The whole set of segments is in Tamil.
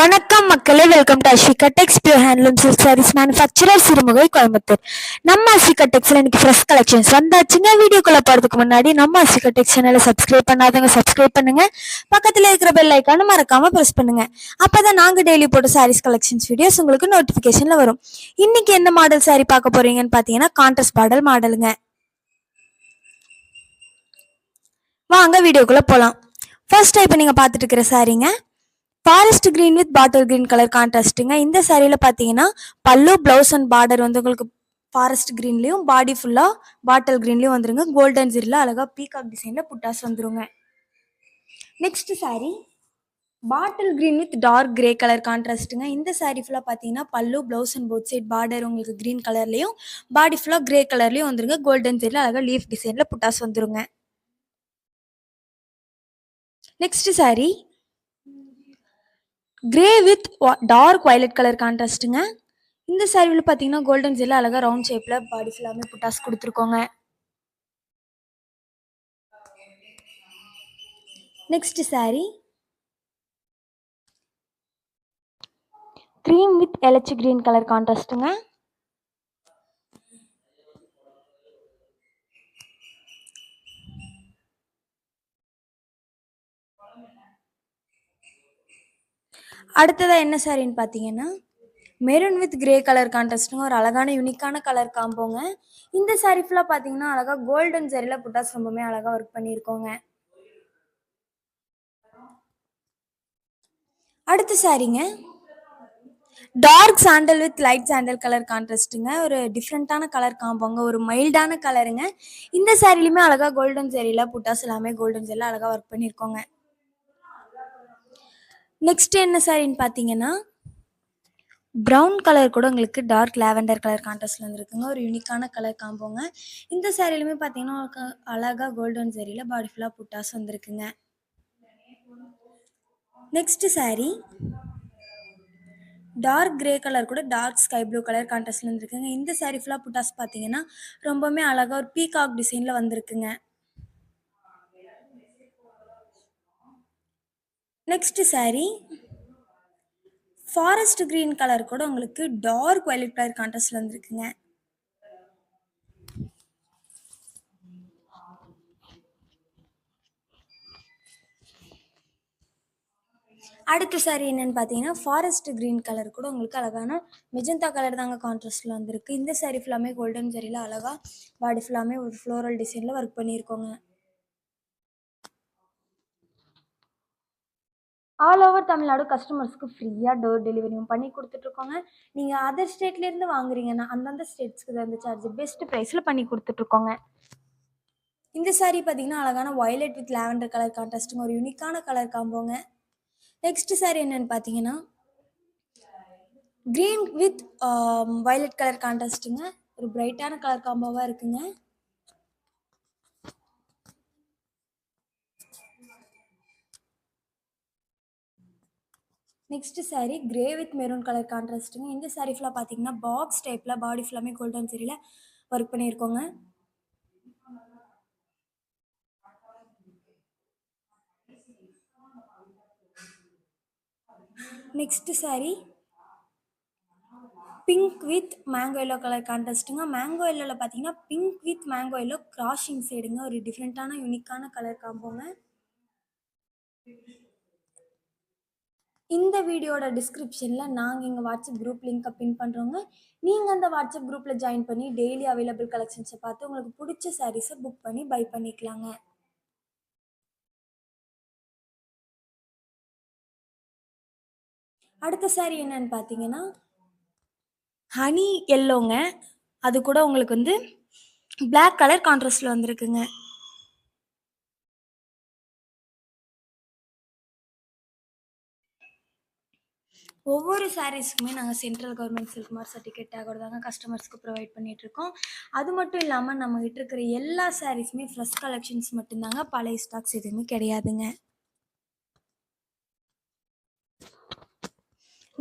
வணக்கம் மக்களே, welcome to Aswika Tex pure handloom silk sarees manufacturer Sirumugai Coimbatore. நம்ம அஸ்விகா டெக்ஸ்ல இன்னைக்கு ஃப்ரெஷ் கலெக்ஷன்ஸ் வந்தாச்சுங்க. வீடியோக்குள்ள போறதுக்கு முன்னாடி நம்ம அஸ்விகா டெக்ஸ் சேனலை சப்ஸ்கிரைப் பண்ணாதவங்க சப்ஸ்கிரைப் பண்ணுங்க. பக்கத்துல இருக்கிற பெல் ஐக்கான மறக்காம பிரஸ் பண்ணுங்க. அப்பதான் நாங்க டெய்லி போட்ட சாரீஸ் கலெக்ஷன்ஸ் வீடியோஸ் உங்களுக்கு நோட்டிபிகேஷன்ல வரும். இன்னைக்கு என்ன மாடல் சாரி பார்க்க போறீங்கன்னு பாத்தீங்கன்னா கான்ட்ராஸ்ட் பாடல் மாடலுங்க. வாங்க வீடியோக்குள்ள போலாம். ஃபர்ஸ்ட் டைப் நீங்க பார்த்துட்டு இருக்கிற சாரீங்க forest green with bottle green colour கான்ட்ராஸ்ட்டுங்க. இந்த சாரியில் பார்த்தீங்கன்னா பல்லு, ப்ளவுஸ் அண்ட் பார்டர் வந்து உங்களுக்கு ஃபாரஸ்ட் கிரீன்லேயும் பாடி ஃபுல்லாக பாட்டில் கிரீன்லேயும் வந்துருங்க. கோல்டன் ஜிரில் அழகாக பீகாக் டிசைனில் புட்டாஸ் வந்துருங்க. Next sari bottle green with dark grey colour கான்ட்ராஸ்ட்டுங்க. இந்த சாரி ஃபுல்லாக பார்த்தீங்கன்னா பல்லு, blouse and both side border உங்களுக்கு கிரீன் கலர்லேயும் பாடி ஃபுல்லாக கிரே கலர்லேயும் வந்துருங்க. கோல்டன் ஜிரில் அழகாக லீஃப் டிசைனில் புட்டாஸ் வந்துருங்க. Next sari grey with dark violet colour கான்ட்ராஸ்ட்டுங்க. இந்த சாரியில் பார்த்தீங்கன்னா கோல்டன் ஜெல்ல அழகாக ரவுண்ட் ஷேப்பில் பாடி ஃபுல்லாமே புட்டாஸ் கொடுத்துருக்கோங்க. நெக்ஸ்ட் சாரி க்ரீம் வித் எலச்சி கிரீன் கலர் கான்ட்ராஸ்ட்டுங்க. அடுத்ததாக என்ன சாரின்னு பார்த்தீங்கன்னா மெரூன் வித் கிரே கலர் கான்ட்ராஸ்ட்டுங்க. ஒரு அழகான யூனிக்கான கலர் காம்போங்க. இந்த சாரி ஃபுல்லாக பார்த்தீங்கன்னா அழகாக கோல்டன் ஜரியில் புட்டாஸ் ரொம்பவுமே அழகாக ஒர்க் பண்ணியிருக்கோங்க. அடுத்த சாரிங்க dark sandal with light sandal colour கான்ட்ராஸ்ட்டுங்க. ஒரு டிஃப்ரெண்ட்டான கலர் காம்போங்க, ஒரு மைல்டான கலருங்க. இந்த சாரிலையுமே அழகாக கோல்டன் ஜரியில் புட்டாஸ் எல்லாமே கோல்டன் ஜரியில் அழகாக ஒர்க் பண்ணியிருக்கோங்க. நெக்ஸ்ட் என்ன சாரின்னு பார்த்தீங்கன்னா ப்ரௌன் கலர் கூட உங்களுக்கு டார்க் லாவெண்டர் கலர் கான்ட்ராஸ்ட்ல வந்துருக்குங்க. ஒரு யூனிக்கான கலர் காம்போங்க. இந்த சாரிலுமே பார்த்தீங்கன்னா அழகாக கோல்டன் ஜரியில் பாடி ஃபுல்லாக புட்டாஸ் வந்துருக்குங்க. Next sari dark grey colour கூட டார்க் ஸ்கை ப்ளூ கலர் கான்ட்ராஸ்ட்ல வந்துருக்குங்க. இந்த சாரி ஃபுல்லாக புட்டாஸ் பார்த்தீங்கன்னா ரொம்பவுமே அழகாக ஒரு பீகாக் டிசைனில் வந்துருக்குங்க. Next sari forest green colour கூட உங்களுக்கு டார்க் வயலட் கலர் கான்ட்ராஸ்ட்ல வந்துருக்குங்க. அடுத்த சாரி என்னன்னு பார்த்தீங்கன்னா ஃபாரஸ்ட் கிரீன் கலர் கூட உங்களுக்கு அழகான மெஜந்தா கலர் தாங்க கான்ட்ராஸ்டில் வந்திருக்கு. இந்த சாரி ஃபுல்லாமே கோல்டன் ஜரியில் அழகாக பாடி ஃபுல்லாமே ஒரு ஃப்ளோரல் டிசைனில் ஒர்க் பண்ணியிருக்கோங்க. ஆல் ஓவர் தமிழ்நாடு கஸ்டமர்ஸ்க்கு ஃப்ரீயாக டோர் டெலிவரியும் பண்ணி கொடுத்துட்ருக்கோங்க. நீங்கள் அதர் ஸ்டேட்லேருந்து வாங்குறீங்கன்னா அந்தந்த ஸ்டேட்ஸ்க்கு தகுந்த சார்ஜ் பெஸ்ட் ப்ரைஸில் பண்ணி கொடுத்துட்ருக்கோங்க. இந்த சாரி பார்த்தீங்கன்னா அழகான வயலட் வித் லாவெண்டர் கலர் கான்ட்ராஸ்ட்டுங்க, ஒரு யூனிக்கான கலர் காம்போங்க. நெக்ஸ்ட் சாரி என்னன்னு பார்த்தீங்கன்னா க்ரீன் வித் வயலட் கலர் கான்ட்ராஸ்ட்டுங்க, ஒரு பிரைட்டான கலர் காம்போவாக இருக்குங்க. Next sari grey with maroon colour கான்ட்ராஸ்ட்டுங்க. இந்த சாரி ஃபுல்லாக பார்த்தீங்கன்னா பாக்ஸ் டைப்பில் பாடி ஃபுல்லாமே கோல்டன் சரியில் ஒர்க் பண்ணியிருக்கோங்க. Next sari pink with mango yellow colour கான்ட்ராஸ்ட்டுங்க. மேங்கோ எல்லோவில் பார்த்தீங்கன்னா pink with mango yellow crossing சைடுங்க, ஒரு டிஃப்ரெண்ட்டான யூனிக்கான கலர் காம்போங்க. இந்த வீடியோட டிஸ்கிரிப்ஷனில் நாங்கள் எங்கள் வாட்ஸ்அப் குரூப் லிங்க்கை பின் பண்ணுறோங்க. நீங்கள் அந்த வாட்ஸ்அப் குரூப்பில் ஜாயின் பண்ணி டெய்லி அவைலபிள் கலெக்ஷன்ஸை பார்த்து உங்களுக்கு பிடிச்ச சாரீஸை புக் பண்ணி பை பண்ணிக்கலாங்க. அடுத்த சாரி என்னன்னு பார்த்தீங்கன்னா ஹனி எல்லோங்க. அது கூட உங்களுக்கு வந்து பிளாக் கலர் கான்ட்ராஸ்டில் வந்திருக்குங்க. ஒவ்வொரு சாரீஸ்க்குமே நாங்கள் central government silk mark certificate டேக்கோட தாங்க கஸ்டமர்ஸ்க்கு ப்ரொவைட் பண்ணிகிட்ருக்கோம். அது மட்டும் இல்லாமல் நம்மகிட்ட இருக்கிற எல்லா சாரீஸுமே ஃப்ரெஷ் கலெக்ஷன்ஸ் மட்டும்தாங்க, பழைய ஸ்டாக்ஸ் எதுவுமே கிடையாதுங்க.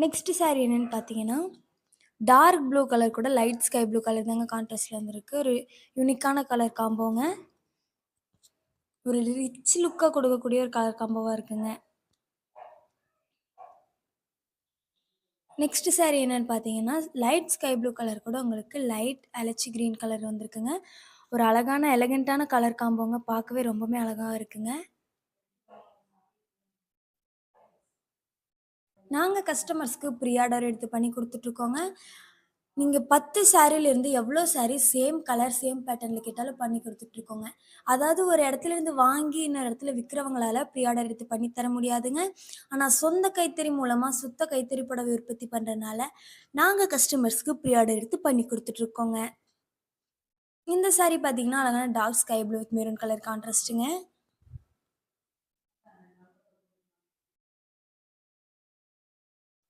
நெக்ஸ்ட் சாரி என்னென்னு பார்த்தீங்கன்னா டார்க் ப்ளூ கலர் கூட லைட் ஸ்கை ப்ளூ கலர் தாங்க கான்ட்ராஸ்டில் வந்துருக்கு. ஒரு யூனிக்கான கலர் காம்போங்க, ஒரு ரிச் லுக்காக கொடுக்கக்கூடிய ஒரு கலர் காம்போவாக இருக்குங்க. நெக்ஸ்ட் சாரீ என்னன்னு பார்த்தீங்கன்னா, லைட் ஸ்கை ப்ளூ கலர் கூட உங்களுக்கு லைட் அலச்சி கிரீன் கலர் வந்திருக்குங்க. ஒரு அழகான எலகன்ட்டான கலர் காம்போங்க. பார்க்கவே ரொம்பவுமே அழகா இருக்குங்க. நாங்க கஸ்டமர்ஸ்க்கு ப்ரீ ஆர்டர் எடுத்து பண்ணி குடுத்துட்ருக்கோங்க. நீங்க 10 சாரீலேருந்து எவ்வளோ சாரீ சேம் கலர், சேம் பேட்டர்ன்ல கேட்டாலும் பண்ணி குடுத்துட்ருக்கோங்க. அதாவது ஒரு இடத்துலேருந்து வாங்கி இன்னொரு இடத்துல விக்கிறவங்களால ப்ரீ ஆர்டர் எடுத்து பண்ணி தர முடியாதுங்க. ஆனா சொந்த கைத்தறி மூலமா சுத்த கைத்தறி புடவை உற்பத்தி பண்றனால, நாங்க கஸ்டமர்ஸ்க்கு ப்ரீ ஆர்டர் எடுத்து பண்ணி குடுத்துட்ருக்கோங்க. இந்த சாரீ பார்த்தீங்கன்னா, அழகான dark sky blue with maroon colour கான்ட்ராஸ்ட்டுங்க.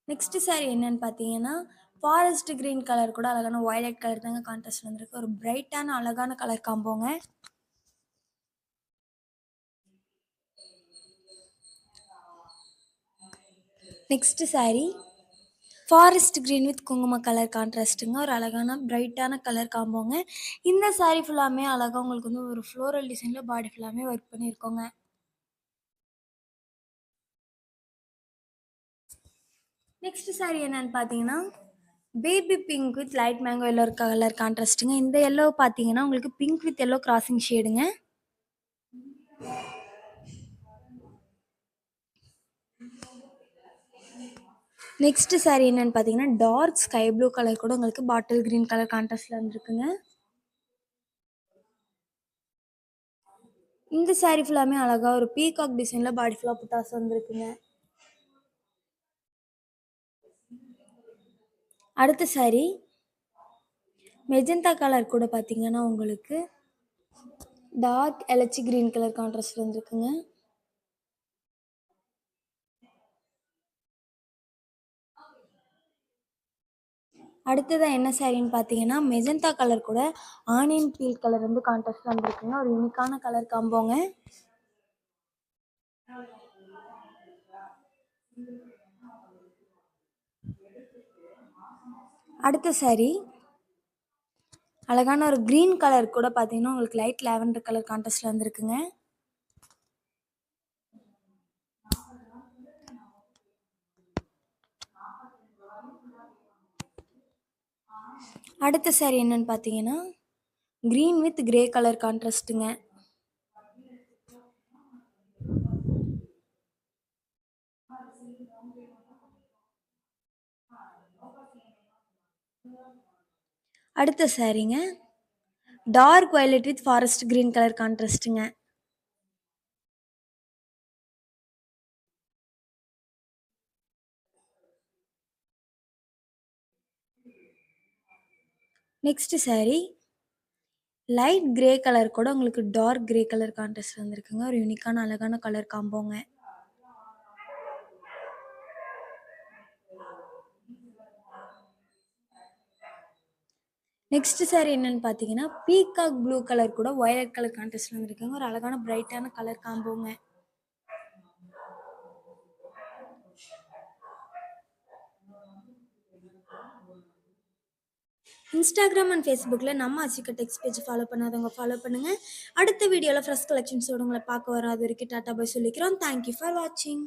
நெக்ஸ்ட் சாரீ என்னன்னு பார்த்தீங்கன்னா, ஃபாரஸ்ட் கிரீன் கலர் கூட அழகான வயலட் கலர் தாங்க கான்ட்ராஸ்ட் வந்திருக்கு. ஒரு பிரைட்டான அழகான கலர் காம்போங்க. Next sari forest green with குங்கும கலர் கான்ட்ராஸ்ட்டுங்க. ஒரு அழகான பிரைட்டான கலர் காம்போங்க. இந்த சாரீ ஃபுல்லாமே அழகா உங்களுக்கு வந்து ஒரு ஃப்ளோரல் டிசைன்ல பாடி ஃபுல்லாமே ஒர்க் பண்ணியிருக்கோங்க. நெக்ஸ்ட் சாரீ என்னன்னு பார்த்தீங்கன்னா, baby pink with light mango yellow colour கான்ட்ராஸ்ட்டுங்க. இந்த எல்லோ பார்த்தீங்கன்னா, உங்களுக்கு பிங்க் வித் எல்லோ கிராசிங் ஷேடுங்க. நெக்ஸ்ட் சாரீ என்னன்னு பார்த்தீங்கன்னா, டார்க் ஸ்கை ப்ளூ கலர் கூட உங்களுக்கு பாட்டில் கிரீன் கலர் கான்ட்ராஸ்ட்ல வந்துருக்குங்க. இந்த சாரீ ஃபுல்லாமே அழகா ஒரு பீகாக் டிசைன்ல பாடி ஃபுல்லா புட்டாஸ் வந்திருக்குங்க. அடுத்த சாரீ மெஜந்தா கலர் கூட பார்த்தீங்கன்னா, உங்களுக்கு டார்க் எலச்சி கிரீன் கலர் கான்ட்ராஸ்ட்ல வந்துருக்குங்க. அடுத்ததா என்ன சாரீன்னு பார்த்தீங்கன்னா, மெஜந்தா கலர் கூட ஆனியன் பீல் கலர் வந்து கான்ட்ராஸ்ட்ல வந்துருக்குங்க. ஒரு யூனிக்கான கலர் காம்போங்க. அடுத்த சாரீ அழகான ஒரு கிரீன் கலர் கூட பார்த்தீங்கன்னா, உங்களுக்கு லைட் லாவெண்டர் கலர் கான்ட்ராஸ்ட்ல வந்துருக்குங்க. அடுத்த சாரீ என்னன்னு பார்த்தீங்கன்னா, கிரீன் வித் கிரே கலர் கான்ட்ராஸ்ட்டுங்க. அடுத்த சாரீங்க dark violet with forest green colour கான்ட்ராஸ்ட்டுங்க. Next sari light grey colour கூட உங்களுக்கு டார்க் கிரே கலர் கான்ட்ராஸ்ட் வந்திருக்குங்க. ஒரு யூனிக்கான அழகான கலர் காம்போங்க. நெக்ஸ்ட் சாரீ என்னன்னு பார்த்தீங்கன்னா, பீகாக் ப்ளூ கலர் கூட வயலட் கலர் கான்ட்ராஸ்ட்ல வந்திருக்குங்க. ஒரு அழகான பிரைட்டான கலர் காம்போங்க. இன்ஸ்டாகிராம் அண்ட் ஃபேஸ்புக்கில் நம்ம அச்சிக்க டெக்ஸ்ட் பேஜ் ஃபாலோ பண்ணாதவங்க ஃபாலோ பண்ணுங்கள். அடுத்த வீடியோவில் ஃப்ரெஷ் கலெக்ஷன்ஸோடு உங்களை பார்க்க வரோம். அது வரைக்கும் டாட்டா பாய் சொல்லிக்கிறோம். தேங்க்யூ ஃபார் வாட்சிங்.